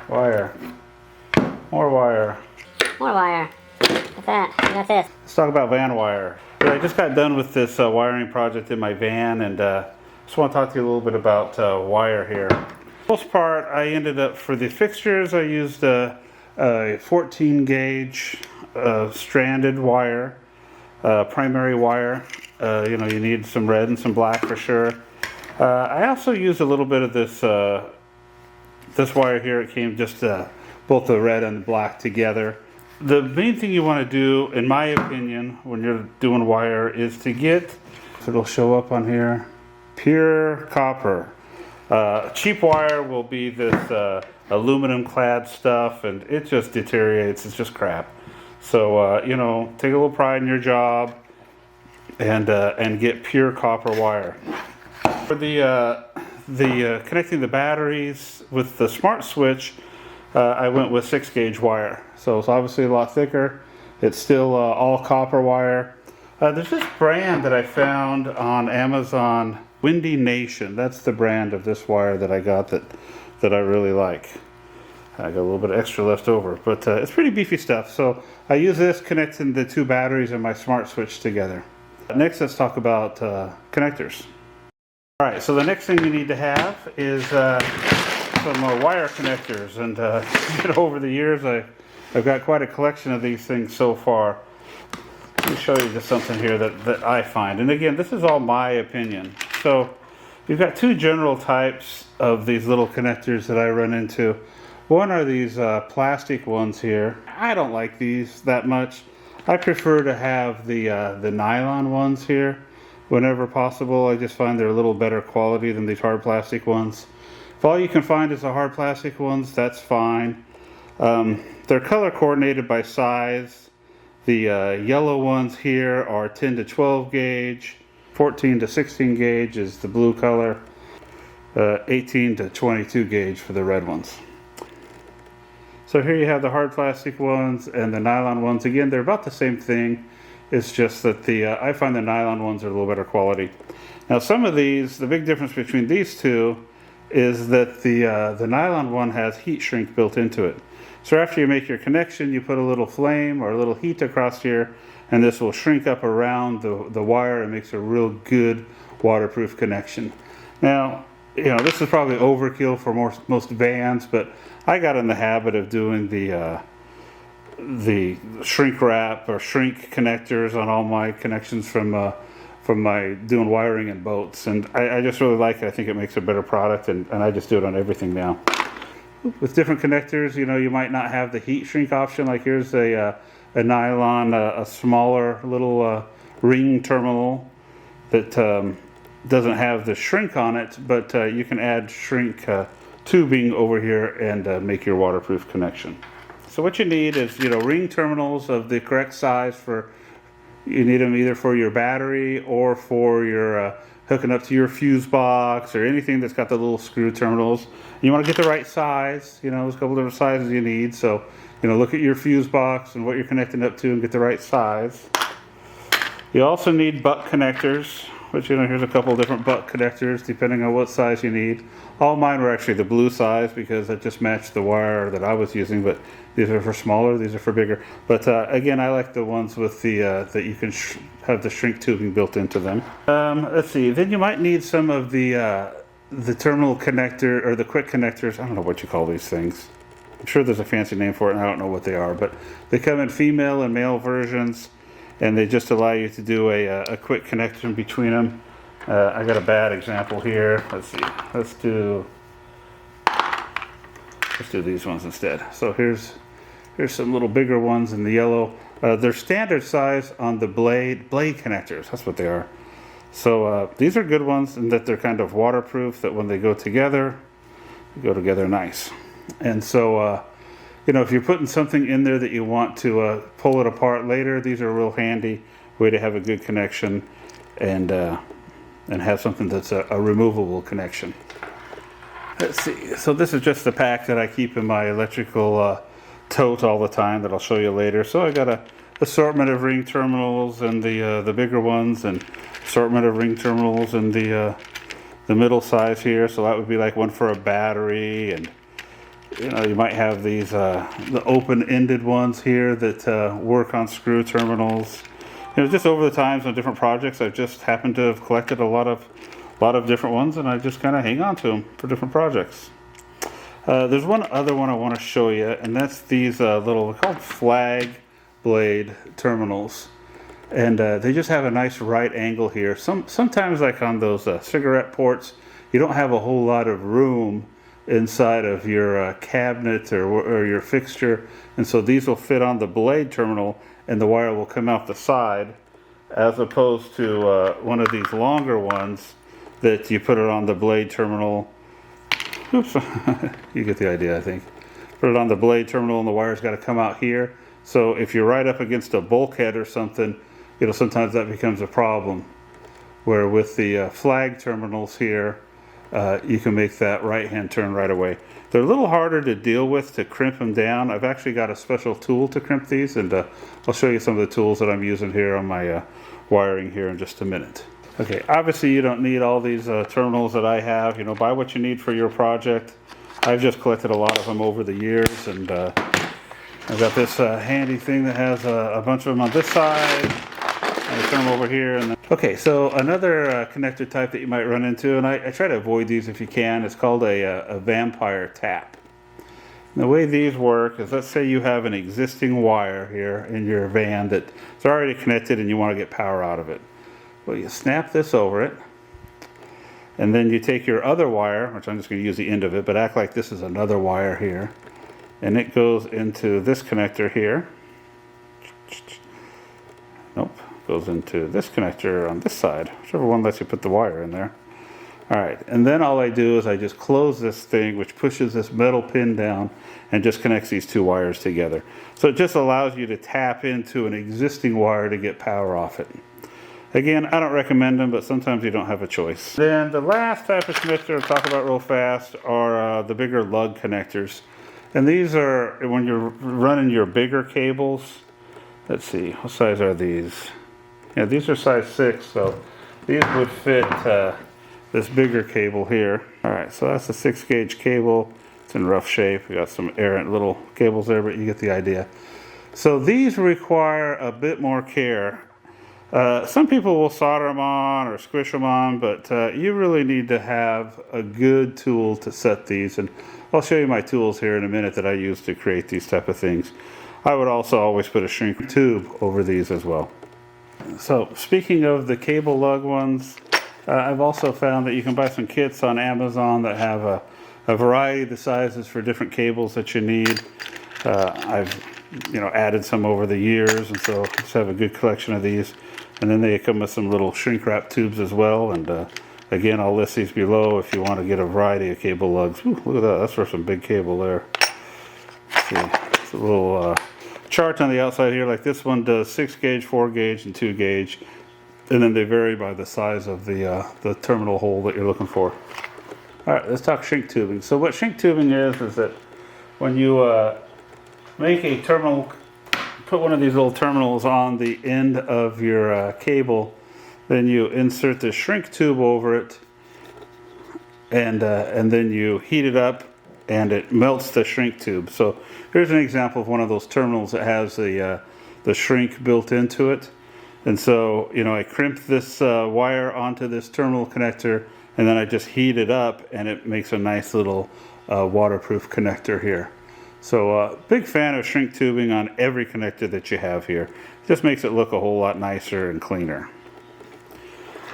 Wire. More wire. More wire. What's that? I got this. Let's talk about van wire. Yeah, I just got done with this wiring project in my van, and just want to talk to you a little bit about wire here. For the most part, I ended up, for the fixtures, I used a 14 gauge stranded wire, primary wire. You know, you need some red and some black for sure. I also used a little bit of this this wire here. It came just both the red and the black together. The main thing you want to do, in my opinion, when you're doing wire is to get, it'll show up on here, pure copper. Cheap wire will be this aluminum clad stuff, and it just deteriorates. It's just crap. So you know, take a little pride in your job and get pure copper wire. For the connecting the batteries with the smart switch, I went with 6 gauge wire. So it's obviously a lot thicker. It's still all copper wire. There's this brand that I found on Amazon, Windy Nation. That's the brand of this wire that I got that I really like. I got a little bit of extra left over, but it's pretty beefy stuff. So I use this connecting the 2 batteries and my smart switch together. Next, let's talk about connectors. All right, so the next thing you need to have is some wire connectors, and you know, over the years I've got quite a collection of these things so far. Let me show you just something here that I find, and again, this is all my opinion. So you've got 2 general types of these little connectors that I run into. One are these plastic ones here. I don't like these that much. I prefer to have the nylon ones here whenever possible. I just find they're a little better quality than these hard plastic ones. If all you can find is the hard plastic ones, that's fine. They're color coordinated by size. The yellow ones here are 10 to 12 gauge, 14 to 16 gauge is the blue color, 18 to 22 gauge for the red ones. So here you have the hard plastic ones and the nylon ones. Again, they're about the same thing. It's just that I find the nylon ones are a little better quality. Now some of these, the big difference between these two is that the nylon one has heat shrink built into it. So after you make your connection, you put a little flame or a little heat across here, and this will shrink up around the wire and makes a real good waterproof connection. Now, you know, this is probably overkill for most vans, but I got in the habit of doing the shrink wrap or shrink connectors on all my connections from my doing wiring in boats, and I just really like it. I think it makes a better product, and I just do it on everything now. With different connectors, you know, you might not have the heat shrink option. Like here's a nylon, a smaller little ring terminal that doesn't have the shrink on it, but you can add shrink tubing over here and make your waterproof connection. So what you need is, you know, ring terminals of the correct size for, you need them either for your battery or for your hooking up to your fuse box or anything that's got the little screw terminals. You want to get the right size. You know, there's a couple different sizes you need. So, you know, look at your fuse box and what you're connecting up to and get the right size. You also need butt connectors, which, you know, here's a couple different butt connectors depending on what size you need. All mine were actually the blue size because it just matched the wire that I was using, but these are for smaller, these are for bigger. But again, I like the ones with the that you can have the shrink tubing built into them. Let's see, then you might need some of the terminal connector or the quick connectors. I don't know what you call these things. I'm sure there's a fancy name for it and I don't know what they are, but they come in female and male versions, and they just allow you to do a quick connection between them. I got a bad example here. Let's see. Let's do these ones instead. So here's some little bigger ones in the yellow. They're standard size on the blade connectors. That's what they are. So these are good ones in that they're kind of waterproof, that when they go together nice. And so you know, if you're putting something in there that you want to pull it apart later, these are a real handy way to have a good connection and have something that's a removable connection. Let's see. So this is just the pack that I keep in my electrical tote all the time that I'll show you later. So I got a assortment of ring terminals and the bigger ones, and assortment of ring terminals and the middle size here. So that would be like one for a battery, and you know, you might have these the open-ended ones here that work on screw terminals. You know, just over the times on different projects, I've just happened to have collected a lot of different ones, and I just kind of hang on to them for different projects. There's one other one I want to show you, and that's these little, they're called flag blade terminals. And they just have a nice right angle here. Sometimes like on those cigarette ports, you don't have a whole lot of room inside of your cabinet or your fixture. And so these will fit on the blade terminal and the wire will come out the side, as opposed to one of these longer ones that you put it on the blade terminal. Oops, you get the idea, I think. Put it on the blade terminal and the wire's got to come out here. So if you're right up against a bulkhead or something, you know, sometimes that becomes a problem. Where with the flag terminals here, you can make that right-hand turn right away. They're a little harder to deal with to crimp them down. I've actually got a special tool to crimp these, and I'll show you some of the tools that I'm using here on my wiring here in just a minute. Okay, obviously you don't need all these terminals that I have. You know, buy what you need for your project. I've just collected a lot of them over the years, and I've got this handy thing that has a bunch of them on this side. I turn them over here. And then, okay, so another connector type that you might run into, and I try to avoid these if you can, it's called a vampire tap. And the way these work is, let's say you have an existing wire here in your van that's already connected and you want to get power out of it. Well, you snap this over it, and then you take your other wire, which I'm just going to use the end of it, but act like this is another wire here, and it goes into this connector here. Nope. Goes into this connector on this side, whichever one lets you put the wire in there. Alright, and then all I do is I just close this thing, which pushes this metal pin down and just connects these two wires together. So it just allows you to tap into an existing wire to get power off it. Again, I don't recommend them, but sometimes you don't have a choice. Then the last type of connector I'll talk about real fast are the bigger lug connectors. And these are when you're running your bigger cables. Let's see, what size are these? Yeah, these are size 6, so these would fit this bigger cable here. Alright, so that's a 6-gauge cable. It's in rough shape. We got some errant little cables there, but you get the idea. So these require a bit more care. Some people will solder them on or squish them on, but you really need to have a good tool to set these. And I'll show you my tools here in a minute that I use to create these type of things. I would also always put a shrink tube over these as well. So speaking of the cable lug ones, I've also found that you can buy some kits on Amazon that have a variety of the sizes for different cables that you need. I've added some over the years, and so I just have a good collection of these. And then they come with some little shrink wrap tubes as well. And again, I'll list these below if you want to get a variety of cable lugs. Ooh, look at that, that's for some big cable there. Let's see, it's a little chart on the outside here. Like this one does 6-gauge, 4-gauge, and 2-gauge, and then they vary by the size of the terminal hole that you're looking for. All right, let's talk shrink tubing. So what shrink tubing is that when you make a terminal, put one of these little terminals on the end of your cable, then you insert the shrink tube over it, and then you heat it up, and it melts the shrink tube. So here's an example of one of those terminals that has the shrink built into it. And so, I crimp this wire onto this terminal connector, and then I just heat it up, and it makes a nice little waterproof connector here. So big fan of shrink tubing on every connector that you have here. It just makes it look a whole lot nicer and cleaner.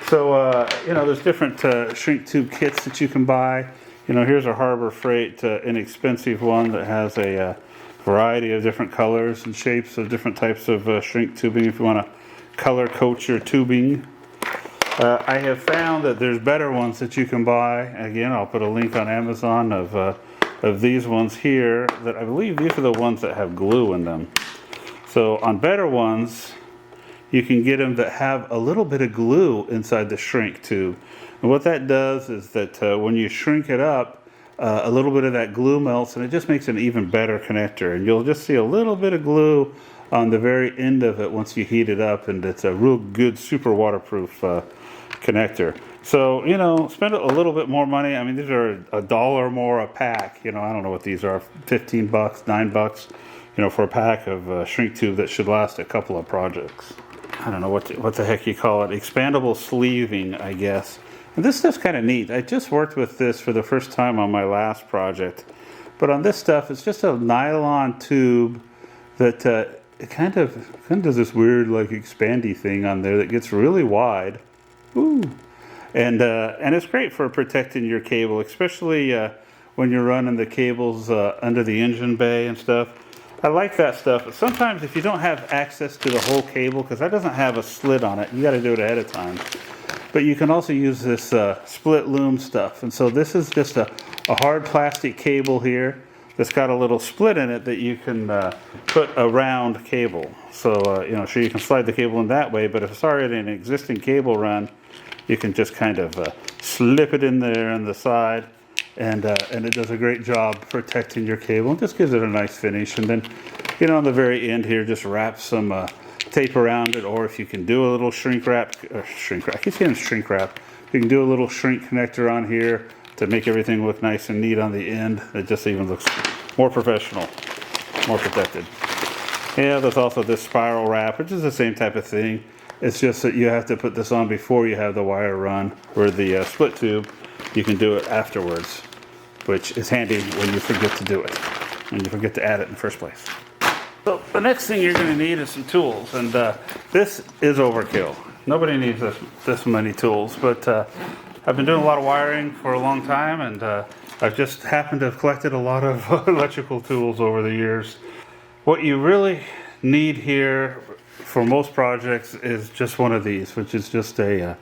So, there's different shrink tube kits that you can buy. Here's a Harbor Freight inexpensive one that has a variety of different colors and shapes of different types of shrink tubing if you want to color coat your tubing. I have found that there's better ones that you can buy. Again, I'll put a link on Amazon of these ones here that I believe these are the ones that have glue in them. So on better ones, you can get them that have a little bit of glue inside the shrink tube. And what that does is that when you shrink it up, a little bit of that glue melts, and it just makes an even better connector. And you'll just see a little bit of glue on the very end of it once you heat it up, and it's a real good, super waterproof connector. So, you know, spend a little bit more money. I mean, these are $1 more a pack. You know, I don't know what these are, 15 bucks, 9 bucks, you know, for a pack of shrink tube that should last a couple of projects. I don't know what the heck you call it. Expandable sleeving, I guess. And this stuff's kind of neat. I just worked with this for the first time on my last project. But on this stuff, it's just a nylon tube that it kind of does this weird like expandy thing on there that gets really wide. Ooh. And it's great for protecting your cable, especially when you're running the cables under the engine bay and stuff. I like that stuff, but sometimes if you don't have access to the whole cable, because that doesn't have a slit on it, you got to do it ahead of time. But you can also use this split loom stuff. And so this is just a hard plastic cable here that's got a little split in it that you can put a round cable. So, you know, sure you can slide the cable in that way, but if it's already an existing cable run, you can just kind of slip it in there on the side, and it does a great job protecting your cable. It just gives it a nice finish. And then, you know, on the very end here, just wrap some tape around it, or if you can do a little shrink wrap, I keep saying shrink wrap. You can do a little shrink connector on here to make everything look nice and neat on the end. It just even looks more professional, more protected. Yeah, there's also this spiral wrap, which is the same type of thing. It's just that you have to put this on before you have the wire run, where the split tube, you can do it afterwards, which is handy when you forget to do it, when you forget to add it in the first place. So the next thing you're going to need is some tools, and this is overkill. Nobody needs this many tools, but I've been doing a lot of wiring for a long time, and I've just happened to have collected a lot of electrical tools over the years. What you really need here for most projects is just one of these, which is just a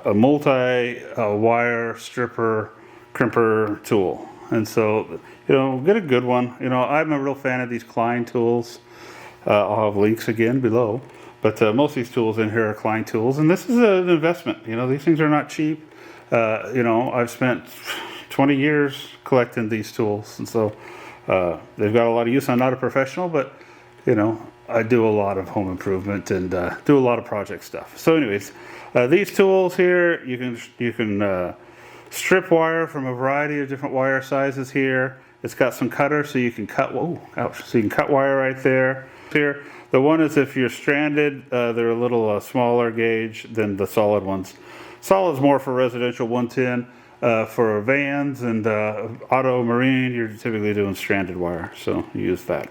multi-wire stripper crimper tool. And so, you know, get a good one. You know, I'm a real fan of these Klein tools. I'll have links again below. But most of these tools in here are Klein tools, and this is an investment. You know, these things are not cheap. You know, I've spent 20 years collecting these tools, and so they've got a lot of use. I'm not a professional, but, you know, I do a lot of home improvement and do a lot of project stuff. So anyways, these tools here, you can strip wire from a variety of different wire sizes here. It's got some cutters so you can cut, whoa, ouch, so you can cut wire right there. Here, the one is if you're stranded, they're a little smaller gauge than the solid ones. Solid's more for residential 110. For vans and auto marine, you're typically doing stranded wire, so you use that.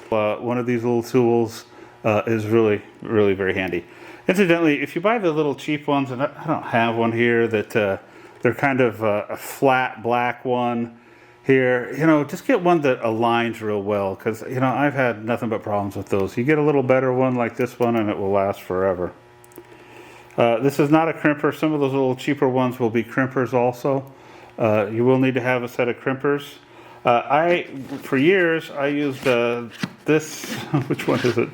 One of these little tools is really very handy. Incidentally, if you buy the little cheap ones, and I don't have one here, that they're kind of a flat black one here, you know, just get one that aligns real well, because, you know, I've had nothing but problems with those. You get a little better one like this one and it will last forever. This is not a crimper. Some of those little cheaper ones will be crimpers also. You will need to have a set of crimpers. For years, I used this, which one is it?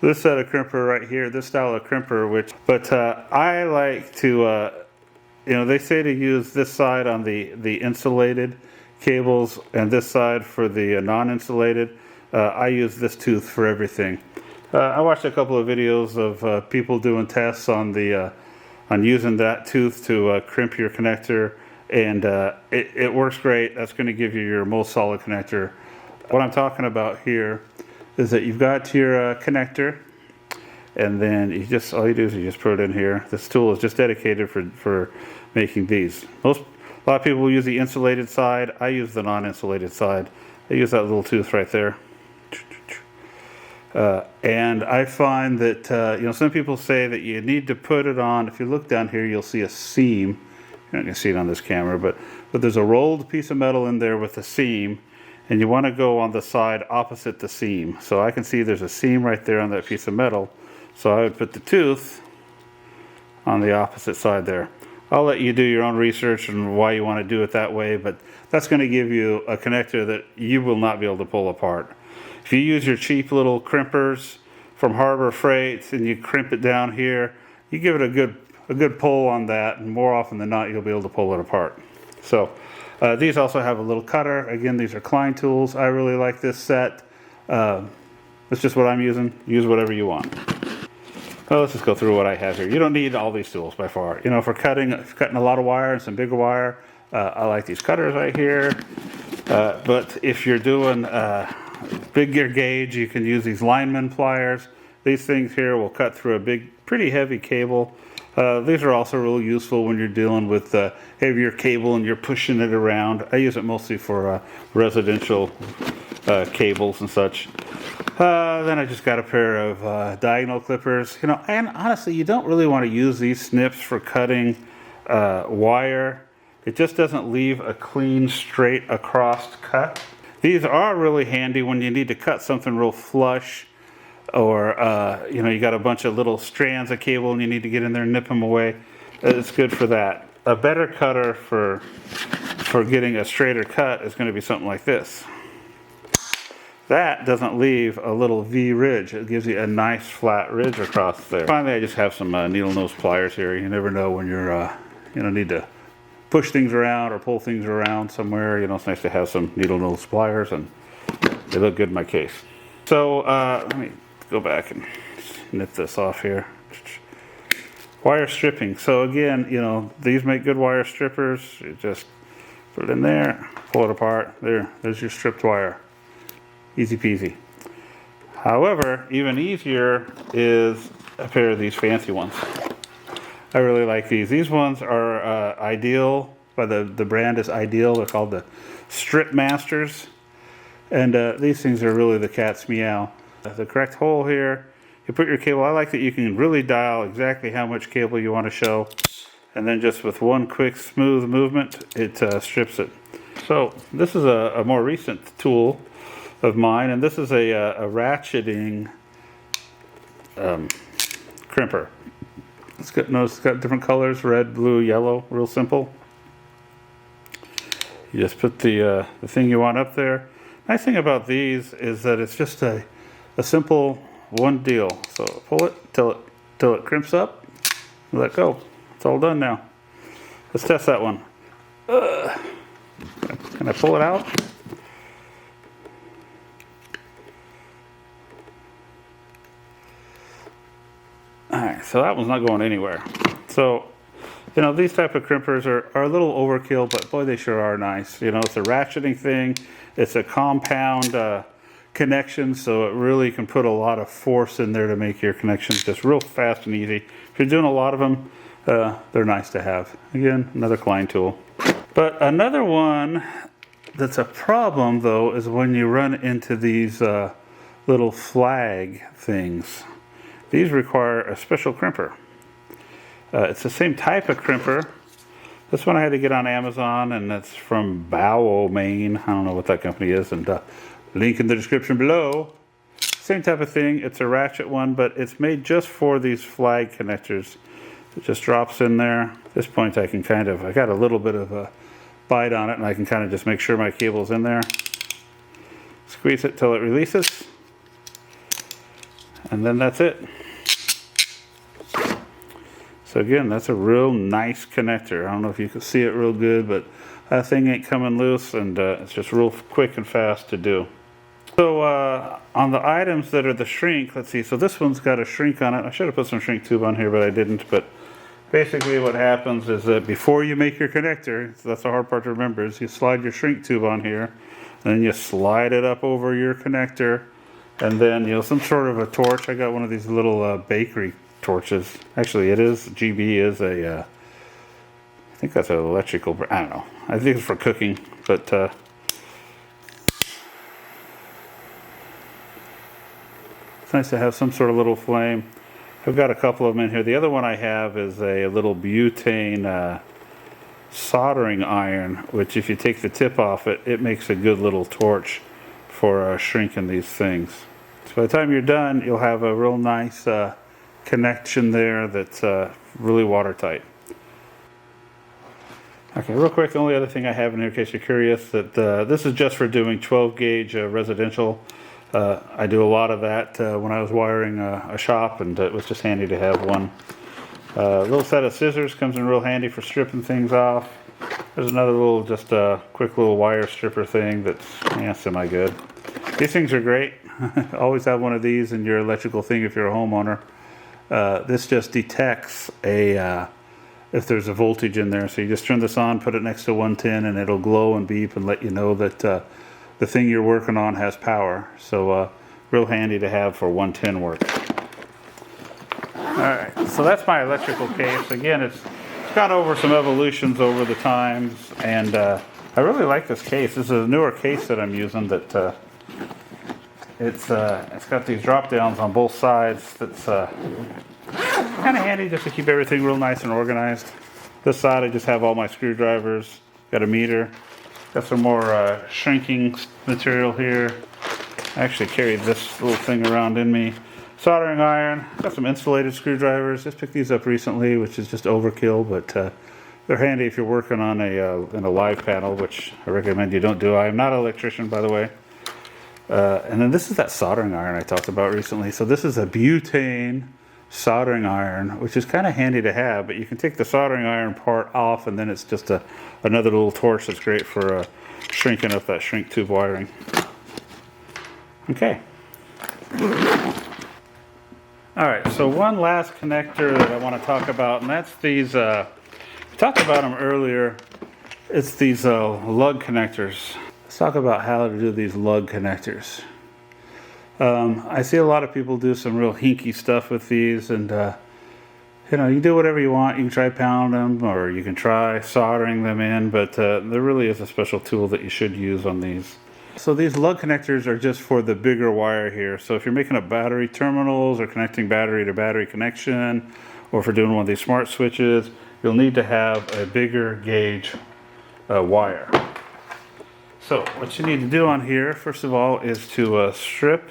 This set of crimper right here, this style of crimper, but I like to, you know, they say to use this side on the insulated cables and this side for the non-insulated. I use this tooth for everything. I watched a couple of videos of people doing tests on using that tooth to crimp your connector, and it works great. That's going to give you your most solid connector. What I'm talking about here is that you've got your connector, and then all you do is you just put it in here. This tool is just dedicated for making these. A lot of people will use the insulated side. I use the non-insulated side. I use that little tooth right there. And I find that, you know, some people say that you need to put it on. If you look down here, you'll see a seam. You're not going to see it on this camera, but there's a rolled piece of metal in there with a seam, and you want to go on the side opposite the seam. So I can see there's a seam right there on that piece of metal. So I would put the tooth on the opposite side there. I'll let you do your own research on why you want to do it that way, but that's going to give you a connector that you will not be able to pull apart. If you use your cheap little crimpers from Harbor Freight and you crimp it down here, you give it a good pull on that, and more often than not, you'll be able to pull it apart. So these also have a little cutter. Again, these are Klein tools. I really like this set. It's just what I'm using. Use whatever you want. Well, let's just go through what I have here. You don't need all these tools by far. You know, for cutting a lot of wire and some bigger wire, I like these cutters right here. But if you're doing bigger gauge, you can use these lineman pliers. These things here will cut through a big, pretty heavy cable. These are also really useful when you're dealing with heavier cable and you're pushing it around. I use it mostly for residential cables and such. Then I just got a pair of diagonal clippers. You know, and honestly, you don't really want to use these snips for cutting wire. It just doesn't leave a clean, straight across cut. These are really handy when you need to cut something real flush, or you know, you got a bunch of little strands of cable and you need to get in there and nip them away. It's good for that. A better cutter for getting a straighter cut is going to be something like this. That doesn't leave a little V ridge. It gives you a nice flat ridge across there. Finally, I just have some needle nose pliers here. You never know when you're you know, need to push things around or pull things around somewhere. You know, it's nice to have some needle nose pliers, and they look good in my case. So let me go back and nip this off here. Wire stripping. So again, you know, these make good wire strippers. You just put it in there, pull it apart. There's your stripped wire. Easy peasy. However, even easier is a pair of these fancy ones. I really like these. These ones are Ideal. By the brand is Ideal. They're called the Strip Masters. And these things are really the cat's meow. The correct hole here, you put your cable. I like that you can really dial exactly how much cable you want to show. And then just with one quick smooth movement, it strips it. So this is a more recent tool of mine, and this is a ratcheting crimper. Notice it's got different colors: red, blue, yellow. Real simple. You just put the thing you want up there. Nice thing about these is that it's just a simple one deal. So pull it till it crimps up. Let go. It's all done now. Let's test that one. Can I pull it out? Alright, so that one's not going anywhere. So, you know, these type of crimpers are a little overkill, but boy, they sure are nice. You know, it's a ratcheting thing. It's a compound connection, so it really can put a lot of force in there to make your connections just real fast and easy. If you're doing a lot of them, they're nice to have. Again, another Klein tool. But another one that's a problem, though, is when you run into these little flag things. These require a special crimper. It's the same type of crimper. This one I had to get on Amazon, and that's from Bow, Maine. I don't know what that company is, and link in the description below. Same type of thing. It's a ratchet one, but it's made just for these flag connectors. It just drops in there. At this point, I got a little bit of a bite on it, and I can kind of just make sure my cable's in there. Squeeze it till it releases, and then that's it. So again, that's a real nice connector. I don't know if you can see it real good, but that thing ain't coming loose, and it's just real quick and fast to do. So on the items that are the shrink, let's see, so this one's got a shrink on it. I should have put some shrink tube on here, but I didn't. But basically what happens is that before you make your connector, so that's the hard part to remember, is you slide your shrink tube on here, and then you slide it up over your connector, and then, you know, some sort of a torch. I got one of these little bakery torches. Actually, GB is a, I think that's an electrical, I don't know. I think it's for cooking, but it's nice to have some sort of little flame. I've got a couple of them in here. The other one I have is a little butane soldering iron, which if you take the tip off it, it makes a good little torch for shrinking these things. So by the time you're done, you'll have a real nice connection there that's really watertight. Okay, real quick, the only other thing I have in here, in case you're curious, that this is just for doing 12 gauge residential. I do a lot of that when I was wiring a shop, and it was just handy to have one. Little set of scissors comes in real handy for stripping things off. There's another little, just a quick little wire stripper thing that's semi good. These things are great. Always have one of these in your electrical thing if you're a homeowner. This just detects if there's a voltage in there. So you just turn this on, put it next to 110, and it'll glow and beep and let you know that the thing you're working on has power. So real handy to have for 110 work. Alright, so that's my electrical case. Again, it's gone over some evolutions over the times, and I really like this case. This is a newer case that I'm using that it's got these drop downs on both sides. That's kind of handy just to keep everything real nice and organized. This side I just have all my screwdrivers, got a meter, got some more shrinking material here. I actually carried this little thing around in me. Soldering iron, got some insulated screwdrivers. Just picked these up recently, which is just overkill, but they're handy if you're working on in a live panel, which I recommend you don't do. I am not an electrician, by the way. And then this is that soldering iron I talked about recently. So this is a butane soldering iron, which is kind of handy to have, but you can take the soldering iron part off, and then it's just another little torch that's great for shrinking up that shrink tube wiring. Okay. Alright, so one last connector that I want to talk about, and that's these, we talked about them earlier, it's these lug connectors. Let's talk about how to do these lug connectors. I see a lot of people do some real hinky stuff with these, and you know, you can do whatever you want. You can try pounding them, or you can try soldering them in, but there really is a special tool that you should use on these. So these lug connectors are just for the bigger wire here. So if you're making up battery terminals or connecting battery to battery connection, or if you're doing one of these smart switches, you'll need to have a bigger gauge wire. So what you need to do on here, first of all, is to strip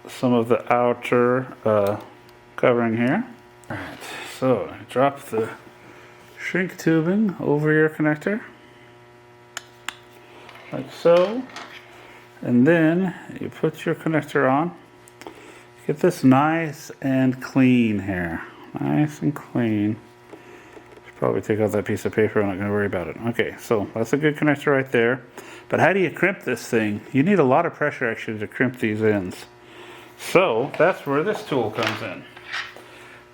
some of the outer covering here. Alright, so drop the shrink tubing over your connector, like so, and then you put your connector on. Get this nice and clean here, nice and clean. Should probably take out that piece of paper, I'm not going to worry about it. Okay, so that's a good connector right there. But how do you crimp this thing? You need a lot of pressure actually to crimp these ends. So that's where this tool comes in.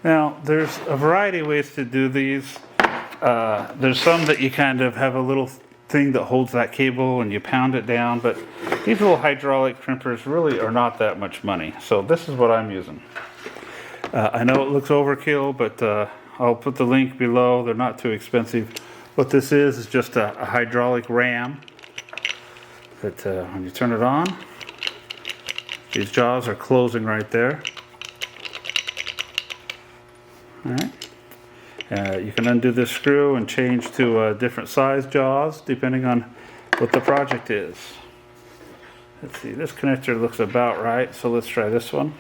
Now there's a variety of ways to do these. There's some that you kind of have a little thing that holds that cable and you pound it down, but these little hydraulic crimpers really are not that much money. So this is what I'm using. I know it looks overkill, but I'll put the link below. They're not too expensive. What this is just a hydraulic ram that when you turn it on, these jaws are closing right there. All right. You can undo this screw and change to different size jaws depending on what the project is. Let's see, this connector looks about right, so let's try this one.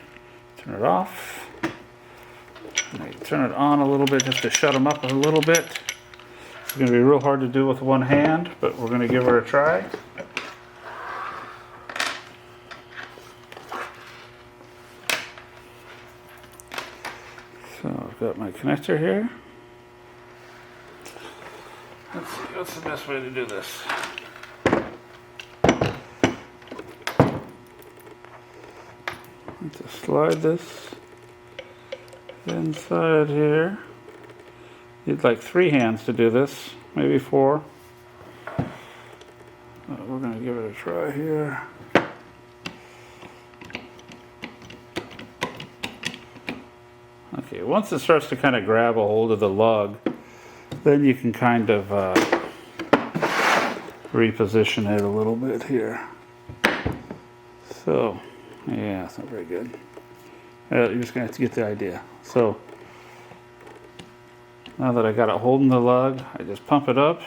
Turn it off. And turn it on a little bit just to shut them up a little bit. It's going to be real hard to do with one hand, but we're going to give her a try. So I've got my connector here. Let's see, what's the best way to do this? Just slide this inside here. You'd like 3 hands to do this, maybe 4. We're going to give it a try here. Okay, once it starts to kind of grab a hold of the lug, then you can kind of reposition it a little bit here. So, yeah, it's not very good. You're just going to have to get the idea. So, now that I got it holding the lug, I just pump it up.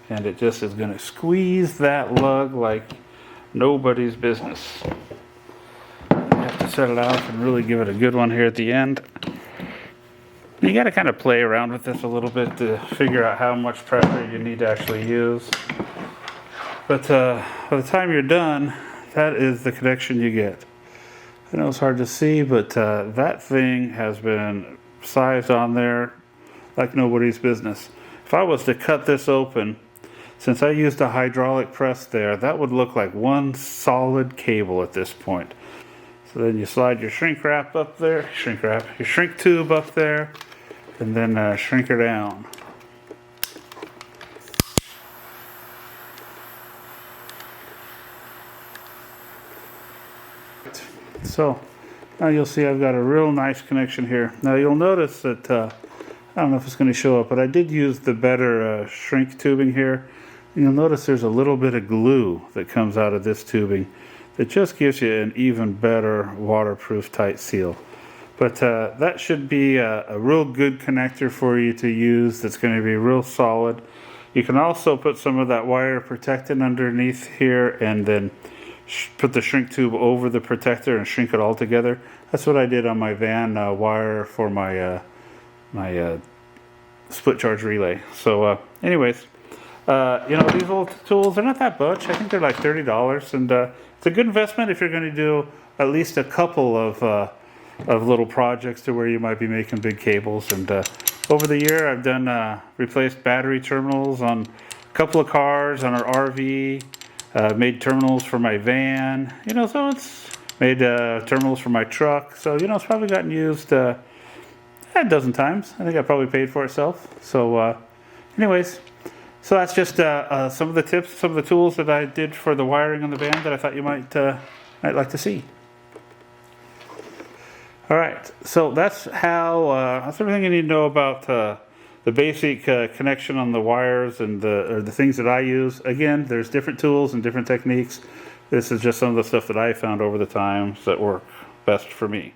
And it just is going to squeeze that lug like nobody's business. You have to set it off and really give it a good one here at the end. You got to kind of play around with this a little bit to figure out how much pressure you need to actually use. But by the time you're done, that is the connection you get. I know it's hard to see, but that thing has been sized on there like nobody's business. If I was to cut this open, since I used a hydraulic press there, that would look like one solid cable at this point. So then you slide your shrink wrap up there, your shrink tube up there, and then shrink her down. So now you'll see I've got a real nice connection here. Now you'll notice that, I don't know if it's going to show up, but I did use the better shrink tubing here. You'll notice there's a little bit of glue that comes out of this tubing that just gives you an even better waterproof tight seal. But that should be a real good connector for you to use that's going to be real solid. You can also put some of that wire protectant underneath here and then put the shrink tube over the protector and shrink it all together. That's what I did on my van wire for my my split charge relay. So anyways, you know, these little tools, they're not that much. I think they're like $30, and it's a good investment if you're going to do at least a couple of little projects to where you might be making big cables. And over the year, I've done replaced battery terminals on a couple of cars, on our RV. Made terminals for my van, you know, so it's made terminals for my truck. So, you know, it's probably gotten used a dozen times. I think I probably paid for itself. So, anyways, so that's just some of the tips, some of the tools that I did for the wiring on the van that I thought you might like to see. All right, so that's how that's everything you need to know about the basic connection on the wires and the things that I use. Again, there's different tools and different techniques. This is just some of the stuff that I found over the times that work best for me.